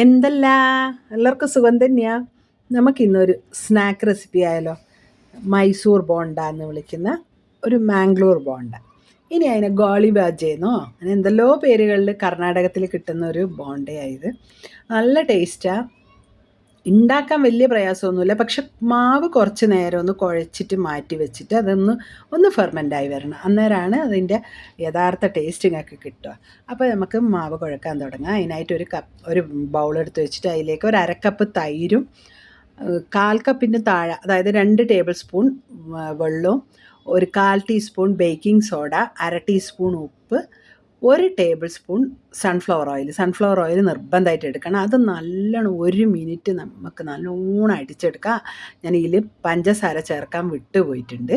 എന്തല്ല എല്ലാവർക്കും സുഖം തന്നെയാ. നമുക്കിന്നൊരു സ്നാക്ക് റെസിപ്പി ആയാലോ. മൈസൂർ ബോണ്ട എന്ന് വിളിക്കുന്ന ഒരു മാംഗ്ലൂർ ബോണ്ട. ഇനി അതിനെ ഗോളി ബാജെന്നോ അങ്ങനെ എന്തെല്ലോ പേരുകളിൽ കർണാടകത്തിൽ കിട്ടുന്ന ഒരു ബോണ്ടയായത്. നല്ല ടേസ്റ്റാണ്. ഉണ്ടാക്കാൻ വലിയ പ്രയാസമൊന്നുമില്ല. പക്ഷെ മാവ് കുറച്ച് നേരം ഒന്ന് കുഴച്ചിട്ട് മാറ്റി വെച്ചിട്ട് ഒന്ന് ഫെർമെൻ്റായി വരണം. അന്നേരമാണ് അതിൻ്റെ യഥാർത്ഥ ടേസ്റ്റിങ്ങൊക്കെ കിട്ടുക. അപ്പോൾ നമുക്ക് മാവ് കുഴക്കാൻ തുടങ്ങാം. അതിനായിട്ട് ഒരു ബൗളെടുത്ത് വെച്ചിട്ട് അതിലേക്ക് ഒരു അരക്കപ്പ് തൈരും 1/4 കപ്പിൻ്റെ താഴെ, അതായത് 2 ടേബിൾ സ്പൂൺ വെള്ളവും, ഒരു 1/4 ടീസ്പൂൺ ബേക്കിംഗ് സോഡ, 1/2 ടീസ്പൂൺ ഉപ്പ്, 1 ടേബിൾ സ്പൂൺ സൺഫ്ലവർ ഓയിൽ നിർബന്ധമായിട്ട് എടുക്കണം. അത് നല്ലോണം 1 മിനിറ്റ് നമുക്ക് നല്ലോണം അടിച്ചെടുക്കാം. ഞാൻ ഇതിൽ പഞ്ചസാര ചേർക്കാൻ വിട്ടുപോയിട്ടുണ്ട്.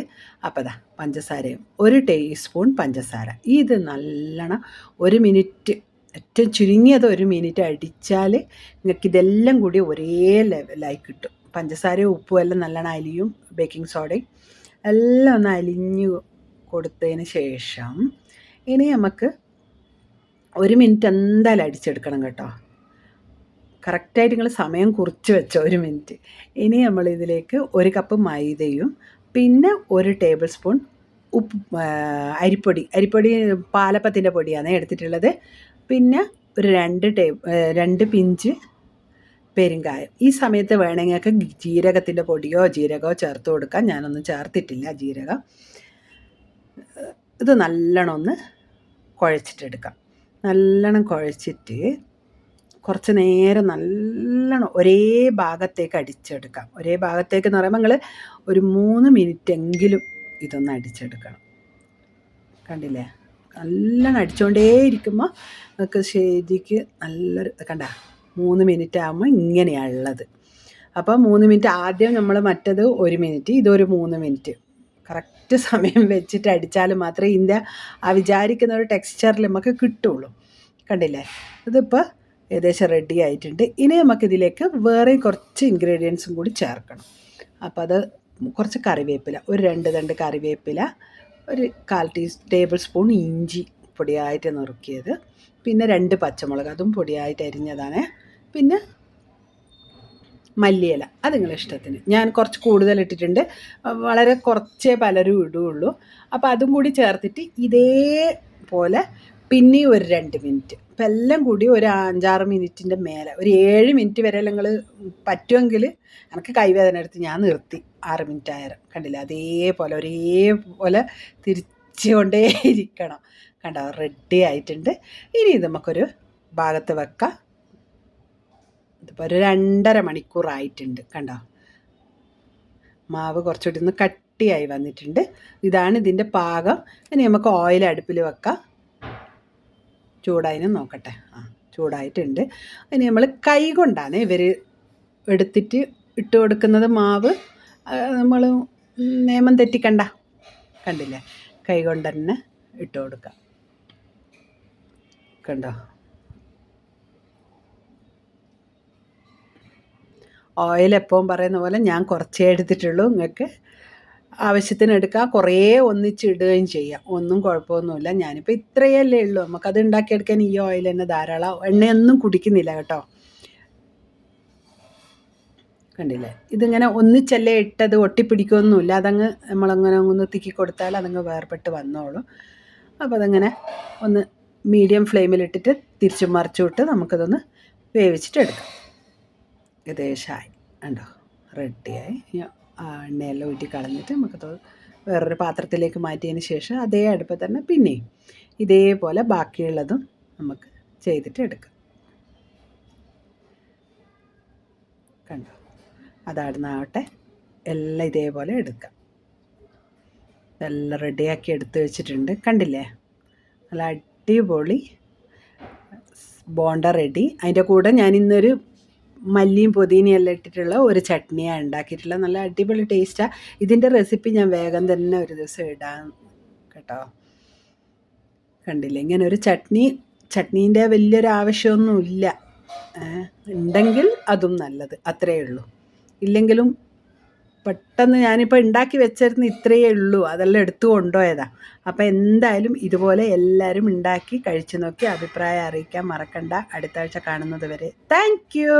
അപ്പോൾ അതാ പഞ്ചസാരയും 1 ടീസ്പൂൺ പഞ്ചസാര. ഇത് നല്ലോണം 1 മിനിറ്റ്, ഏറ്റവും ചുരുങ്ങിയത് 1 മിനിറ്റ് അടിച്ചാൽ നിങ്ങൾക്ക് ഇതെല്ലാം കൂടി ഒരേ ലെവലായി കിട്ടും. പഞ്ചസാരയും ഉപ്പും എല്ലാം നല്ലോണം അലിയും, ബേക്കിംഗ് സോഡയും എല്ലാം ഒന്ന് അലിഞ്ഞു കൊടുത്തതിന് ശേഷം ഇനി നമുക്ക് 1 മിനിറ്റ് എന്തായാലും അടിച്ചെടുക്കണം കേട്ടോ. കറക്റ്റായിട്ട് നിങ്ങൾ സമയം കുറിച്ച് വെച്ചോ 1 മിനിറ്റ്. ഇനി നമ്മളിതിലേക്ക് 1 കപ്പ് മൈദയും പിന്നെ 1 ടേബിൾ സ്പൂൺ അരിപ്പൊടി പാലപ്പത്തിൻ്റെ പൊടിയാണ് എടുത്തിട്ടുള്ളത്. പിന്നെ ഒരു 2 പിഞ്ച് പെരുങ്കായം. ഈ സമയത്ത് വേണമെങ്കിൽ ജീരകത്തിൻ്റെ പൊടിയോ ജീരകമോ ചേർത്ത് കൊടുക്കാം. ഞാനൊന്നും ചേർത്തിട്ടില്ല ജീരകം. ഇത് നല്ലോണം ഒന്ന് കുഴച്ചിട്ടെടുക്കാം. നല്ലോണം കുഴച്ചിട്ട് കുറച്ച് നേരം നല്ലോണം ഒരേ ഭാഗത്തേക്ക് അടിച്ചെടുക്കാം. ഒരേ ഭാഗത്തേക്ക് എന്ന് പറയുമ്പോൾ നിങ്ങൾ ഒരു 3 മിനിറ്റ് എങ്കിലും ഇതൊന്ന് അടിച്ചെടുക്കണം. കണ്ടില്ലേ, നല്ലോണം അടിച്ചുകൊണ്ടേയിരിക്കുമ്പോൾ നമുക്ക് ശരിക്ക് നല്ലൊരു 3 മിനിറ്റ് ആകുമ്പോൾ ഇങ്ങനെയാണ് ഉള്ളത്. അപ്പോൾ 3 മിനിറ്റ് ആദ്യം നമ്മൾ മറ്റത് 1 മിനിറ്റ്, ഇതൊരു 3 മിനിറ്റ് കറക്റ്റ് സമയം വെച്ചിട്ട് അടിച്ചാൽ മാത്രമേ ഇതിൻ്റെ ആ വിചാരിക്കുന്ന ഒരു ടെക്സ്ചറിൽ നമുക്ക് കിട്ടുള്ളൂ. കണ്ടില്ലേ, ഇതിപ്പോൾ ഏകദേശം റെഡി ആയിട്ടുണ്ട്. ഇനി നമുക്കിതിലേക്ക് വേറെ കുറച്ച് ഇൻഗ്രീഡിയൻസും കൂടി ചേർക്കണം. അപ്പോൾ അത് കുറച്ച് കറിവേപ്പില, ഒരു 2 തണ്ട് കറിവേപ്പില, ഒരു 1/4 ടേബിൾ സ്പൂൺ ഇഞ്ചി പൊടിയായിട്ട് നുറുക്കിയത്, പിന്നെ 2 പച്ചമുളക് അതും പൊടിയായിട്ട് അരിഞ്ഞതാണ്, പിന്നെ മല്ലിയില അത് നിങ്ങളുടെ ഇഷ്ടത്തിന്. ഞാൻ കുറച്ച് കൂടുതൽ ഇട്ടിട്ടുണ്ട്, വളരെ കുറച്ചേ പലരും ഇടുകയുള്ളൂ. അപ്പോൾ അതും കൂടി ചേർത്തിട്ട് ഇതേപോലെ പിന്നെ ഒരു 2 മിനിറ്റ്, ഇപ്പം എല്ലാം കൂടി ഒരു 5-6 മിനിറ്റിൻ്റെ മേലെ, ഒരു 7 മിനിറ്റ് വരെ നിങ്ങൾ പറ്റുമെങ്കിൽ, എനിക്ക് കൈവേദന എടുത്ത് ഞാൻ നിർത്തി 6 മിനിറ്റ് ആയാലും. കണ്ടില്ല, അതേപോലെ ഒരേപോലെ തിരിച്ചുകൊണ്ടേയിരിക്കണം. കണ്ടോ, റെഡി ആയിട്ടുണ്ട്. ഇനി ഇത് നമുക്കൊരു ഭാഗത്ത് വെക്കാം. ഇതിപ്പോൾ ഒരു 2.5 മണിക്കൂറായിട്ടുണ്ട്. കണ്ടോ, മാവ് കുറച്ചുകൂടി ഒന്ന് കട്ടിയായി വന്നിട്ടുണ്ട്. ഇതാണ് ഇതിൻ്റെ പാകം. ഇനി നമുക്ക് ഓയിൽ അടുപ്പിൽ വെക്കാം. ചൂടായിനും നോക്കട്ടെ. ചൂടായിട്ടുണ്ട്. ഇനി നമ്മൾ കൈ കൊണ്ടാണ് എടുത്തിട്ട് ഇട്ട് കൊടുക്കുന്നത് മാവ്. നമ്മൾ നിയമം തെറ്റിക്കണ്ട. കണ്ടില്ലേ, കൈ കൊണ്ട് തന്നെ ഇട്ട് കൊടുക്കാം. കണ്ടോ, ഓയിൽ എപ്പോഴും പറയുന്ന പോലെ ഞാൻ കുറച്ചേ എടുത്തിട്ടുള്ളൂ. നിങ്ങൾക്ക് ആവശ്യത്തിന് എടുക്കാം, കുറേ ഒന്നിച്ചിടുകയും ചെയ്യാം, ഒന്നും കുഴപ്പമൊന്നുമില്ല. ഞാനിപ്പോൾ ഇത്രയല്ലേ ഉള്ളൂ, നമുക്കത് ഉണ്ടാക്കിയെടുക്കാൻ ഈ ഓയിൽ തന്നെ ധാരാളം. എണ്ണയൊന്നും കുടിക്കുന്നില്ല കേട്ടോ. കണ്ടില്ലേ, ഇതിങ്ങനെ ഒന്നിച്ചല്ലേ ഇട്ടത്, ഒട്ടിപ്പിടിക്കുകയൊന്നുമില്ല. അതങ്ങ് നമ്മളങ്ങനെ ഒന്ന് തിക്കി കൊടുത്താൽ അതങ്ങ് വേർപെട്ട് വന്നോളും. അപ്പോൾ അതങ്ങനെ ഒന്ന് മീഡിയം ഫ്ലെയിമിലിട്ടിട്ട് തിരിച്ചും മറിച്ചും ഇട്ട് നമുക്കതൊന്ന് വേവിച്ചിട്ടെടുക്കാം. ഏകദേശമായി ഉണ്ടോ, റെഡിയായി. എണ്ണയെല്ലാം ഊറ്റി കളഞ്ഞിട്ട് നമുക്കത് വേറൊരു പാത്രത്തിലേക്ക് മാറ്റിയതിന് ശേഷം അതേ അടുപ്പിൽ തന്നെ പിന്നെയും ഇതേപോലെ ബാക്കിയുള്ളതും നമുക്ക് ചെയ്തിട്ട് എടുക്കാം. കണ്ടോ, അതാടുന്നാവട്ടെ, എല്ലാം ഇതേപോലെ എടുക്കാം. എല്ലാം റെഡിയാക്കി എടുത്ത് വെച്ചിട്ടുണ്ട്. കണ്ടില്ലേ, നല്ല അടിപൊളി ബോണ്ട റെഡി. അതിൻ്റെ കൂടെ ഞാൻ ഇന്നൊരു മല്ലിയും പുതിനയും എല്ലാം ഇട്ടിട്ടുള്ള ഒരു ചട്നിയാണ് ഉണ്ടാക്കിയിട്ടുള്ളത്. നല്ല അടിപൊളി ടേസ്റ്റാണ്. ഇതിൻ്റെ റെസിപ്പി ഞാൻ വേഗം തന്നെ ഒരു ദിവസം ഇടാം കേട്ടോ. കണ്ടില്ലേ, ഇങ്ങനെ ഒരു ചട്നീൻ്റെ വലിയൊരു ആവശ്യമൊന്നുമില്ല. ഉണ്ടെങ്കിൽ അതും നല്ലത്, അത്രയേ ഉള്ളൂ. ഇല്ലെങ്കിലും പെട്ടെന്ന് ഞാനിപ്പോൾ ഉണ്ടാക്കി വെച്ചിരുന്ന ഇത്രയേ ഉള്ളൂ, അതെല്ലാം എടുത്തു കൊണ്ടുപോയതാണ്. അപ്പോൾ എന്തായാലും ഇതുപോലെ എല്ലാവരും ഉണ്ടാക്കി കഴിച്ചു നോക്കി അഭിപ്രായം അറിയിക്കാൻ മറക്കണ്ട. അടുത്ത ആഴ്ച കാണുന്നത് വരെ താങ്ക് യു.